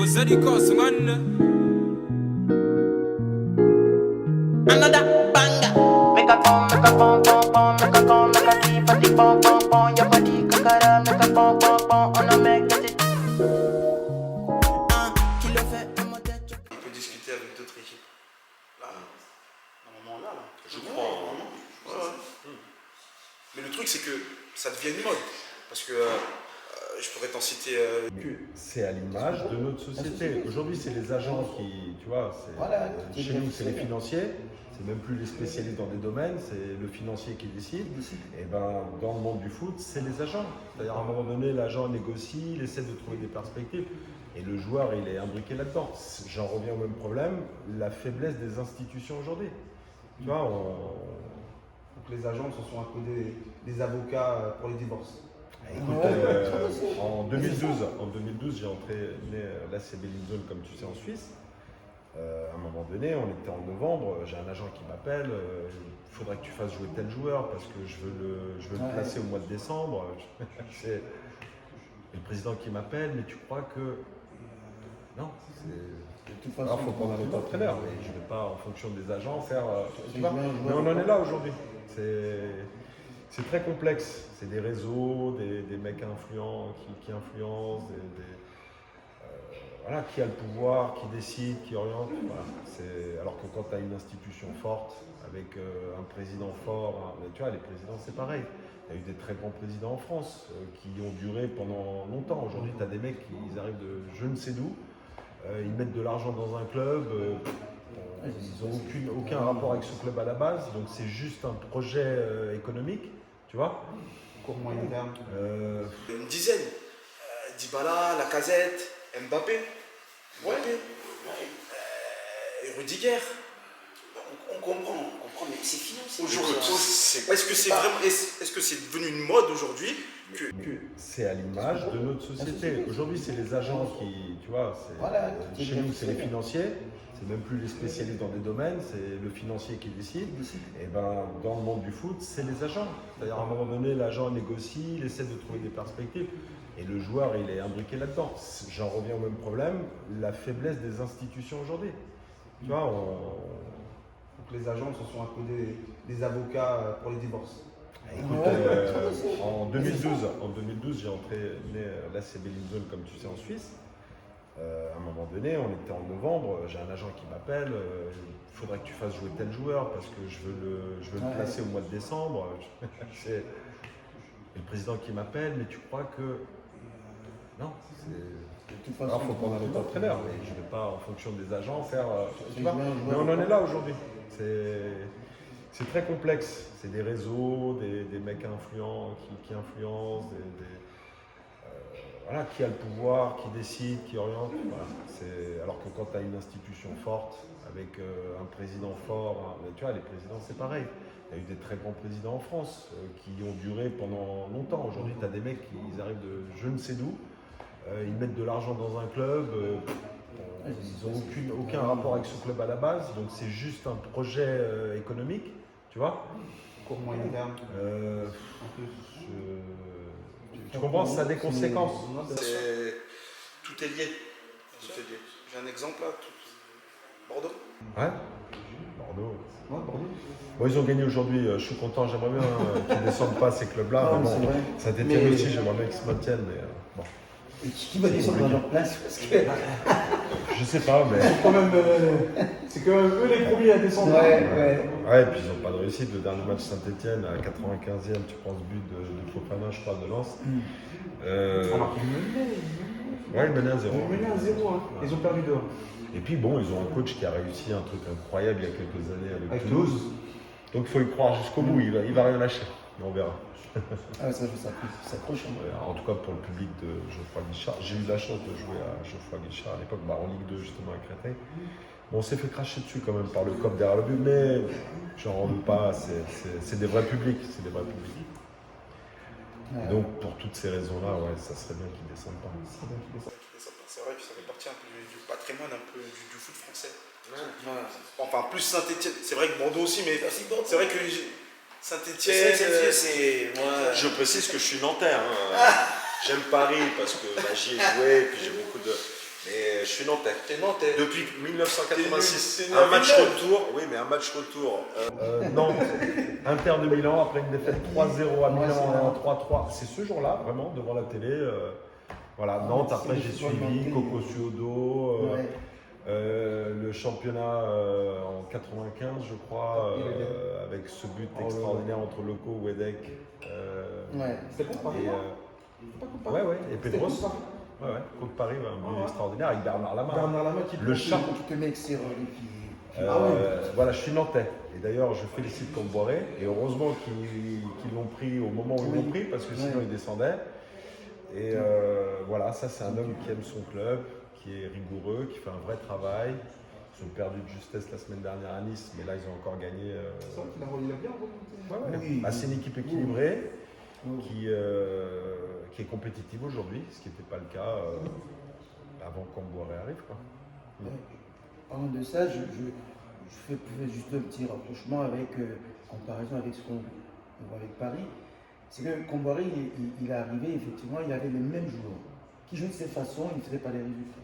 Another banger. Make a pom, make a pom pom pom, make a pom, make a keep a tick pom pom pom. Your body kakara, make a pom pom pom, on a make it. Qui le fait à ma tête. Il peut discuter avec d'autres équipes. Là, normalement là. Je crois. Normalement. Ouais. Mais le truc c'est que ça devient une mode. Parce que je pourrais t'en citer. C'est à l'image de notre société. Aujourd'hui, c'est les agents qui, tu vois, chez nous, c'est les financiers. C'est même plus les spécialistes dans des domaines, c'est le financier qui décide. Et ben, dans le monde du foot, c'est les agents. C'est-à-dire, à un moment donné, l'agent négocie, il essaie de trouver des perspectives. Et le joueur, il est imbriqué là-dedans. J'en reviens au même problème, la faiblesse des institutions aujourd'hui. Tu vois, Donc les agents, ce sont un peu des avocats pour les divorces. écoute, en 2012, j'ai entraîné l'AC Bellinzone, comme tu sais, en Suisse. À un moment donné, on était en novembre, j'ai un agent qui m'appelle, il faudrait que tu fasses jouer tel joueur parce que je veux le placer au mois de décembre. C'est le président qui m'appelle, mais tu crois que... Non, alors il faut prendre un autre entraîneur, mais je ne vais pas en fonction des agents faire... mais on en est là aujourd'hui. C'est très complexe, c'est des réseaux, des mecs influents qui influencent, voilà, qui a le pouvoir, qui décide, qui oriente. Voilà. Alors que quand tu as une institution forte, avec un président fort, tu vois, les présidents c'est pareil. Il y a eu des très grands présidents en France qui ont duré pendant longtemps. Aujourd'hui, tu as des mecs qui arrivent de je ne sais d'où, ils mettent de l'argent dans un club, ils n'ont aucun rapport avec ce club à la base, donc c'est juste un projet économique, tu vois. Court moyen terme. Une dizaine. Dybala, Lacazette, Mbappé, Rudiger. On comprend, mais c'est financé. Aujourd'hui, est-ce que c'est devenu une mode aujourd'hui C'est à l'image de notre société. Aujourd'hui, c'est les agents qui, tu vois, chez nous, c'est les financiers. C'est même plus les spécialistes dans des domaines, c'est le financier qui décide. Et ben, dans le monde du foot, c'est les agents. C'est-à-dire, à un moment donné, l'agent négocie, il essaie de trouver des perspectives. Et le joueur, il est imbriqué là-dedans. J'en reviens au même problème, la faiblesse des institutions aujourd'hui. Tu vois, Donc les agents, ce sont un peu des avocats pour les divorces. écoute, en 2012, j'ai entraîné l'AC Bellinzone, comme tu sais, en Suisse. À un moment donné, on était en novembre, j'ai un agent qui m'appelle, il faudrait que tu fasses jouer tel joueur parce que je veux le placer au mois de décembre. C'est le président qui m'appelle, mais tu crois que... Non, alors il faut prendre un autre entraîneur, mais je ne vais pas en fonction des agents faire... mais on en est là aujourd'hui. C'est très complexe, c'est des réseaux, des mecs influents qui influencent, voilà, qui a le pouvoir, qui décide, qui oriente. Voilà. Alors que quand tu as une institution forte, avec un président fort, tu vois, les présidents c'est pareil. Il y a eu des très grands présidents en France qui ont duré pendant longtemps. Aujourd'hui, tu as des mecs qui arrivent de je ne sais d'où, ils mettent de l'argent dans un club, ils n'ont aucun rapport avec ce club à la base, donc c'est juste un projet économique, tu vois. Court moyen terme. Tu comprends, ça a des conséquences. Tout est lié. J'ai un exemple là. Bordeaux. Ouais. Bordeaux. Ouais, Bordeaux. Bon, ils ont gagné aujourd'hui, je suis content, j'aimerais bien qu'ils ne descendent pas ces clubs-là. Non, Mais c'est bon, vrai. Saint-Étienne aussi, j'aimerais bien qu'ils se maintiennent. Mais bon. Et qui va descendre à leur place parce que Je sais pas, mais. c'est quand même eux les premiers à descendre. Ouais, et puis ils n'ont pas de réussite. Le dernier match Saint-Étienne, à 95e, tu prends ce but de Fofana, je crois, de Lens. Alors qu'ils menaient. Ouais, ils menaient à 0. Ils menaient à 0. Hein. Ils ont perdu 2. Et puis bon, ils ont un coach qui a réussi un truc incroyable il y a quelques années avec Toulouse. Donc il faut y croire jusqu'au bout, il va rien lâcher. Mais on verra. Ah ouais, ça s'accroche. En tout cas pour le public de Geoffroy Guichard. J'ai eu la chance de jouer à Geoffroy Guichard à l'époque, en Ligue 2 justement à Créteil. Bon, on s'est fait cracher dessus quand même par le COP derrière le but, mais j'en veux pas, c'est des vrais publics. Ouais. Donc pour toutes ces raisons-là, ouais, ça serait bien qu'ils ne descendent pas. C'est vrai que ça fait partie un peu du patrimoine un peu du foot français. Enfin, plus Saint-Étienne. C'est vrai que Bordeaux aussi, mais c'est vrai que Saint-Étienne, Je précise que je suis nantais. Hein. J'aime Paris parce que j'y ai joué et puis j'ai beaucoup Mais je suis nantais. T'es nantais. Depuis 1986. T'es né à Un match Villeneuve. retour. Oui, mais un match retour. Nantes, Inter de Milan, après une défaite 3-0 à Milan, 3-3. C'est ce jour-là, vraiment, devant la télé. Voilà, Nantes, après j'ai suivi Coco Suodo, le championnat en 95, je crois, avec ce but extraordinaire entre Loco, Wedek. C'était contre Paris. Et Pedros. Contre Paris, un but extraordinaire avec Bernard Lama. Bernard Lama qui te met excellent. Voilà, je suis nantais. Et d'ailleurs, je félicite Comboiré. Et heureusement qu'ils l'ont pris au moment où ils l'ont pris, parce que sinon ils descendaient. Et voilà, ça c'est un homme qui aime son club, qui est rigoureux, qui fait un vrai travail. Ils ont perdu de justesse la semaine dernière à Nice, mais là ils ont encore gagné. C'est vrai qu'il a bien remonté. Oui. C'est une équipe équilibrée qui est compétitive aujourd'hui, ce qui n'était pas le cas avant qu'Amboiré arrive. Quoi. Parlant de ça, je fais juste un petit rapprochement avec, comparaison avec ce qu'on voit avec Paris. C'est que Comboiré, il est arrivé, effectivement, il avait les mêmes joueurs qui jouaient de cette façon, il ne faisait pas les résultats.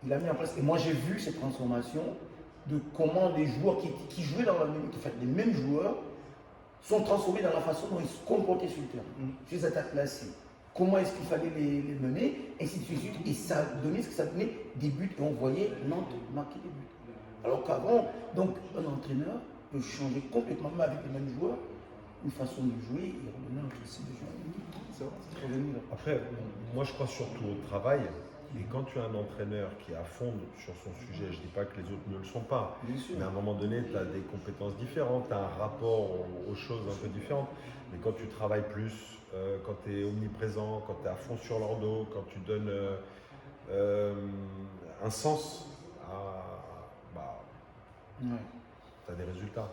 Il a mis en place, et moi j'ai vu cette transformation de comment les joueurs qui jouaient dans la même équipe, en fait, les mêmes joueurs, sont transformés dans la façon dont ils se comportaient sur le terrain. Les attaques placées, comment est-ce qu'il fallait les mener, ainsi de suite. Et ça donnait ce que ça donnait, des buts, et on voyait Nantes marquer des buts. Alors qu'avant, donc un entraîneur peut changer complètement, même avec les mêmes joueurs, une façon de jouer et redonner un style de jeu. Après, moi je crois surtout au travail. Et quand tu as un entraîneur qui est à fond sur son sujet, je ne dis pas que les autres ne le sont pas, mais à un moment donné, tu as des compétences différentes, tu as un rapport aux choses un peu différentes. Mais quand tu travailles plus, quand tu es omniprésent, quand tu es à fond sur leur dos, quand tu donnes un sens tu as des résultats.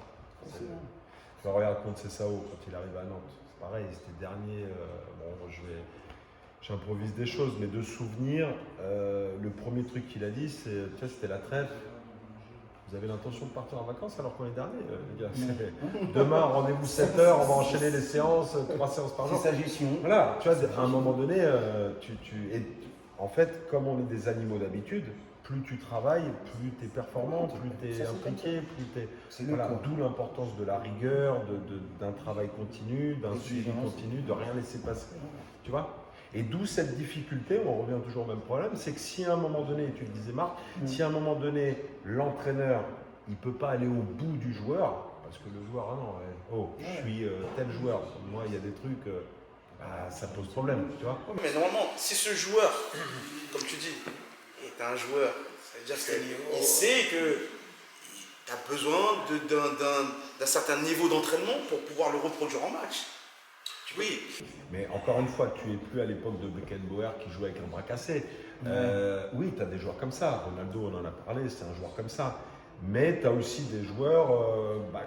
Tu regardes contre Cessao quand il arrive à Nantes, c'est pareil, c'était dernier. J'improvise des choses, mais de souvenir, le premier truc qu'il a dit, c'était la trêve. Vous avez l'intention de partir en vacances alors qu'on est dernier, les gars. Demain, rendez-vous 7h, on va enchaîner les séances, 3 séances par jour. C'est sa gestion. Voilà, tu vois, à un moment donné, en fait, comme on est des animaux d'habitude, plus tu travailles, plus tu es performant, plus tu es impliqué, plus tu es. Voilà, d'où l'importance de la rigueur, d'un travail continu, d'un suivi continu, de rien laisser passer. Tu vois ? Et d'où cette difficulté, on revient toujours au même problème, c'est que si à un moment donné, tu le disais Marc, si à un moment donné, l'entraîneur, il ne peut pas aller au bout du joueur, parce que le joueur, je suis tel joueur, moi il y a des trucs, ça pose problème, tu vois. Mais normalement, si ce joueur, comme tu dis, est un joueur, ça veut dire qu'il sait que tu as besoin d'un certain niveau d'entraînement pour pouvoir le reproduire en match. Oui. Mais encore une fois, tu n'es plus à l'époque de Beckenbauer qui jouait avec un bras cassé. Oui, tu as des joueurs comme ça. Ronaldo, on en a parlé, c'est un joueur comme ça. Mais tu as aussi des joueurs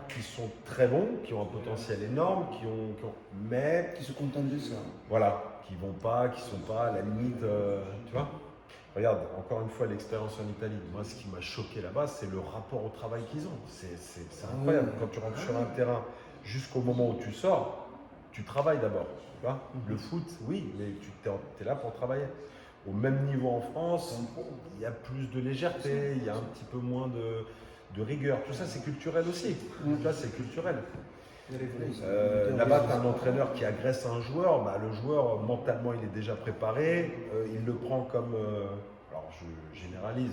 qui sont très bons, qui ont un potentiel énorme, mais qui se contentent de ça. Voilà, qui ne sont pas à la limite, tu vois. Regarde, encore une fois, l'expérience en Italie. Moi, ce qui m'a choqué là-bas, c'est le rapport au travail qu'ils ont. C'est incroyable. Quand tu rentres sur un terrain, jusqu'au moment où tu sors, tu travailles d'abord. Tu vois. Le foot, oui, mais tu es là pour travailler. Au même niveau en France, il y a plus de légèreté, il y a un petit peu moins de rigueur. Tout ça, c'est culturel aussi. Tout ça, c'est culturel. Là-bas, tu as un entraîneur qui agresse un joueur. Le joueur, mentalement, il est déjà préparé. Il le prend comme... alors, je généralise,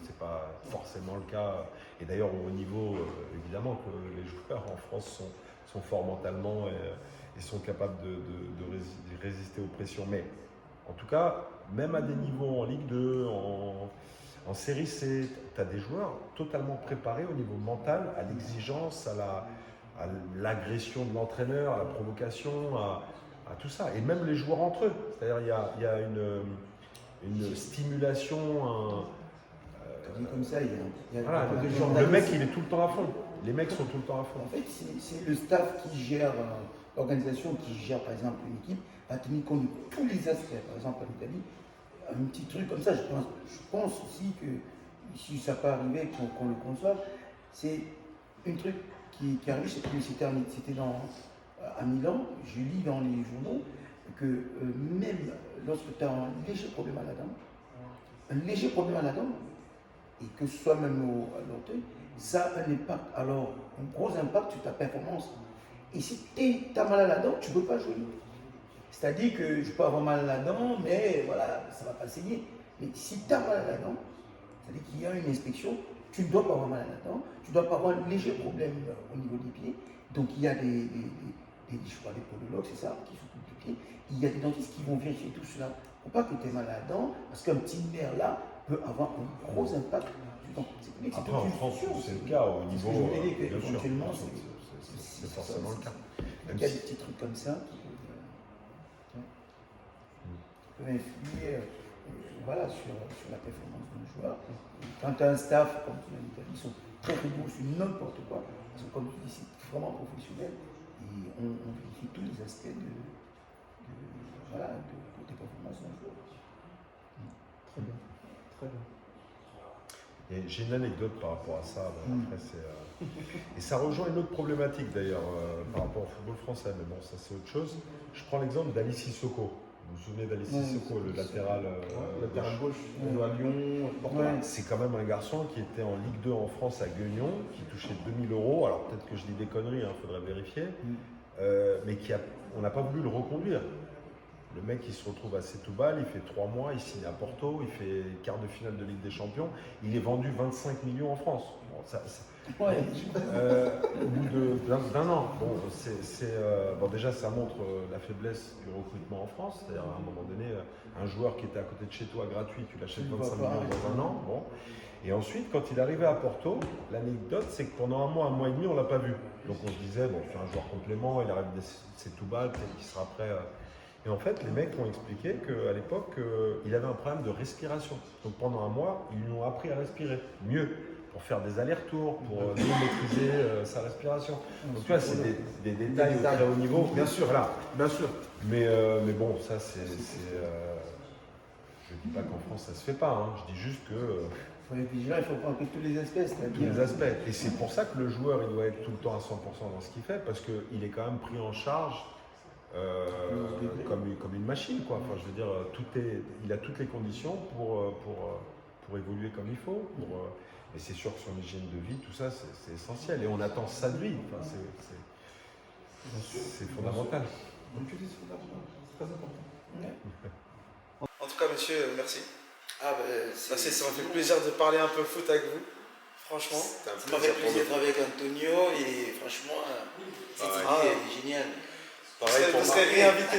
c'est pas forcément le cas. Et d'ailleurs, au niveau, évidemment, que les joueurs en France sont forts mentalement et sont capables de résister aux pressions. Mais en tout cas, même à des niveaux en Ligue 2, en Série C, tu as des joueurs totalement préparés au niveau mental, à l'exigence, à l'agression de l'entraîneur, à la provocation, à tout ça. Et même les joueurs entre eux. C'est-à-dire il y a une stimulation. Comme ça, le mec, il est tout le temps à fond. Les mecs sont tout le temps à fond. En fait, c'est le staff qui gère l'organisation, qui gère par exemple une équipe, à tenir compte de tous les aspects. Par exemple, en Italie, un petit truc comme ça, je pense aussi que si ça peut arriver, qu'on le conçoive, c'est un truc qui est arrivé, c'était à Milan, je lis dans les journaux que même lorsque tu as un léger problème à la dent, un léger problème à la dent, et que ce soit même à l'orteil, ça a un impact, alors un gros impact sur ta performance. Et si tu as mal à la dent, tu ne peux pas jouer. C'est-à-dire que je peux avoir mal à la dent, mais voilà, ça ne va pas saigner. Mais si tu as mal à la dent, c'est-à-dire qu'il y a une inspection, tu ne dois pas avoir mal à la dent, tu ne dois pas avoir un léger problème au niveau des pieds. Donc il y a des podologues, c'est ça, qui s'occupent des pieds. Il y a des dentistes qui vont vérifier tout cela. Il ne faut pas que tu aies mal à la dent, parce qu'un petit nerf là peut avoir un gros impact. Après, en France, c'est le cas au niveau. Je voulais dire bien sûr, qu'éventuellement, c'est forcément le cas. Il y a des petits trucs comme ça qui peuvent influer voilà, sur la performance d'un joueur. Quand tu as un staff, comme tu l'as dit, ils sont très rigoureux sur n'importe quoi. Parce que comme tu dis, c'est vraiment professionnel. Et on vérifie tous les aspects des performances d'un joueur. Très bien. Très bien. Et j'ai une anecdote par rapport à ça. Après, et ça rejoint une autre problématique d'ailleurs par rapport au football français, mais bon, ça c'est autre chose. Je prends l'exemple d'Ali Sissoko. Vous vous souvenez d'Ali Sissoko, le latéral gauche, à Lyon, Portugal. C'est quand même un garçon qui était en Ligue 2 en France à Guignon, qui touchait 2000 €. Alors peut-être que je dis des conneries, il faudrait vérifier. Mais on n'a pas voulu le reconduire. Le mec, il se retrouve à Setúbal, il fait 3 mois, il signe à Porto, il fait quart de finale de Ligue des Champions. Il est vendu 25 millions en France. Bon, au bout d'un an. Bon, déjà, ça montre la faiblesse du recrutement en France. C'est-à-dire, à un moment donné, un joueur qui était à côté de chez toi gratuit, tu l'achètes 25 millions dans un an. Bon. Et ensuite, quand il est arrivé à Porto, l'anecdote, c'est que pendant un mois et demi, on ne l'a pas vu. Donc on se disait, bon, c'est un joueur complément, il arrive de Setúbal, peut-être qu'il sera prêt. Et en fait, les mecs ont expliqué qu'à l'époque, il avait un problème de respiration. Donc pendant un mois, ils lui ont appris à respirer mieux, pour faire des allers-retours, pour mieux maîtriser sa respiration. Donc tu vois, c'est des détails au très haut niveau. Bien sûr, voilà. Bien sûr. Mais bon, ça c'est je ne dis pas qu'en France ça se fait pas, je dis juste que... Il faut être vigilant, il faut prendre tous les aspects. Tous les aspects. Et c'est pour ça que le joueur, il doit être tout le temps à 100% dans ce qu'il fait, parce qu'il est quand même pris en charge comme une machine, quoi. Enfin, je veux dire, il a toutes les conditions pour évoluer comme il faut. Et c'est sûr que son hygiène de vie, tout ça, c'est essentiel. Et on attend ça de lui. Enfin, c'est fondamental. Donc tu dis c'est fondamental, c'est très important. En tout cas, monsieur, merci. Ça Ça m'a fait plaisir de parler un peu foot avec vous. Franchement, ça m'a fait plaisir d'être avec Antonio et franchement, c'était génial. vous serez réinvité.